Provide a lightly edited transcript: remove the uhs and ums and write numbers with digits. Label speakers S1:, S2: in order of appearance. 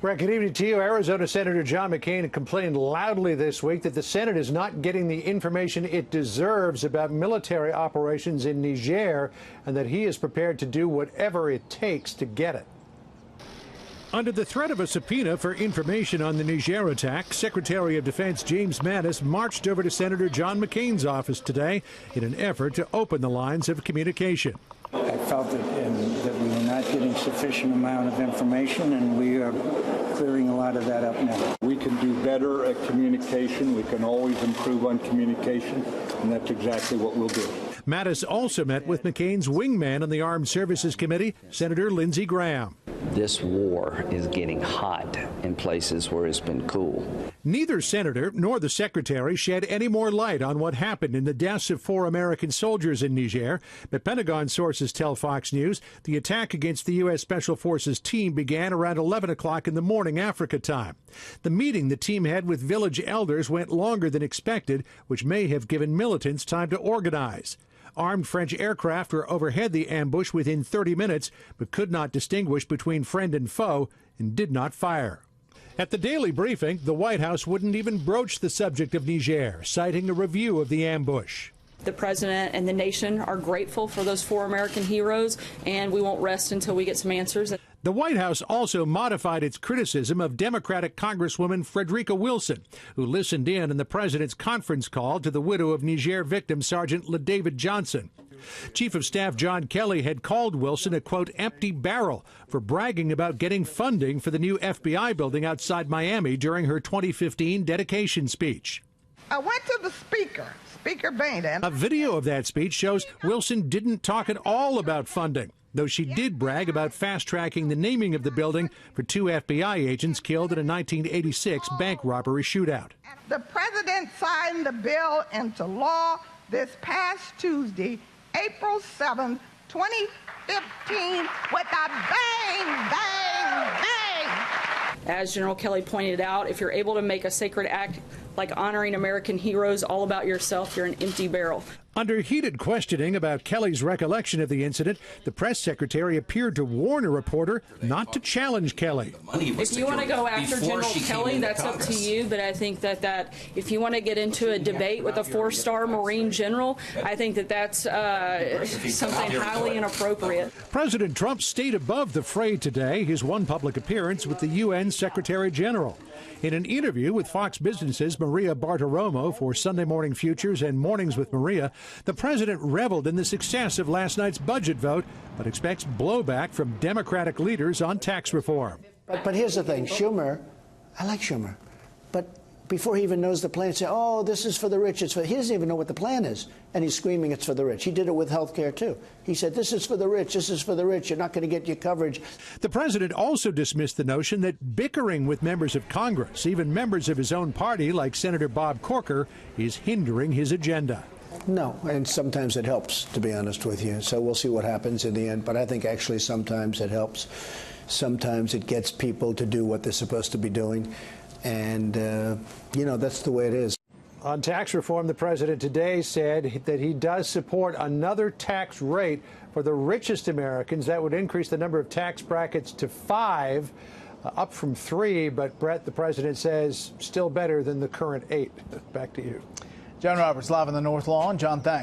S1: Brett, good evening to you. Arizona Senator John McCain complained loudly this week that the Senate is not getting the information it deserves about military operations in Niger, and that he is prepared to do whatever it takes to get it. Under the threat of a subpoena for information on the Niger attack, Secretary of Defense James Mattis marched over to Senator John McCain's office today in an effort to open the lines of communication.
S2: I felt that we were not getting sufficient amount of information, and we are clearing a lot of that up now.
S3: We can do better at communication. We can always improve on communication, and that's exactly what we'll do.
S1: Mattis also met with McCain's wingman on the Armed Services Committee, Senator Lindsey Graham.
S4: This war is getting hot in places where it's been cool.
S1: Neither senator nor the secretary shed any more light on what happened in the deaths of 4 American soldiers in Niger, but Pentagon sources tell Fox News the attack against the U.S. Special Forces team began around 11 o'clock in the morning Africa time. The meeting the team had with village elders went longer than expected, which may have given militants time to organize. Armed French aircraft were overhead the ambush within 30 minutes, but could not distinguish between friend and foe and did not fire. At the daily briefing, the White House wouldn't even broach the subject of Niger, citing a review of the ambush.
S5: The president and the nation are grateful for those 4 American heroes, and we won't rest until we get some answers.
S1: The White House also modified its criticism of Democratic Congresswoman Frederica Wilson, who listened in on the president's conference call to the widow of Niger victim Sergeant LaDavid Johnson. Chief of Staff John Kelly had called Wilson a, quote, empty barrel for bragging about getting funding for the new FBI building outside Miami during her 2015 dedication speech.
S6: I went to the Speaker Boehner.
S1: A video of that speech shows Wilson didn't talk at all about funding, though she did brag about fast-tracking the naming of the building for 2 FBI agents killed in a 1986 bank robbery shootout.
S6: The president signed the bill into law this past Tuesday, April 7th, 2015, with a bang, bang, bang.
S5: As General Kelly pointed out, if you're able to make a sacred act like honoring American heroes all about yourself, you're an empty barrel.
S1: Under heated questioning about Kelly's recollection of the incident, the press secretary appeared to warn a reporter not to challenge Kelly.
S5: If you want to go after General Kelly, that's up to you, but I think that if you want to get into a debate with a 4-star Marine general, I think that's something highly inappropriate.
S1: President Trump stayed above the fray today, his one public appearance with the UN Secretary General. In an interview with Fox Business's Maria Bartiromo for Sunday Morning Futures and Mornings with Maria, the president reveled in the success of last night's budget vote, but expects blowback from Democratic leaders on tax reform.
S7: But here's the thing, Schumer, I like Schumer, but before he even knows the plan, say, oh, this is for the rich. He doesn't even know what the plan is, and he's screaming it's for the rich. He did it with health care, too. He said, this is for the rich, this is for the rich. You're not going to get your coverage.
S1: The president also dismissed the notion that bickering with members of Congress, even members of his own party like Senator Bob Corker, is hindering his agenda.
S7: No, and sometimes it helps, to be honest with you. So we'll see what happens in the end. But I think actually sometimes it helps. Sometimes it gets people to do what they're supposed to be doing. And, you know, that's the way it is.
S1: On tax reform, the president today said that he does support another tax rate for the richest Americans. That would increase the number of tax brackets to 5, up from 3. But, Brett, the president says still better than the current 8. Back to you.
S8: John Roberts live on the North Lawn. John, thanks.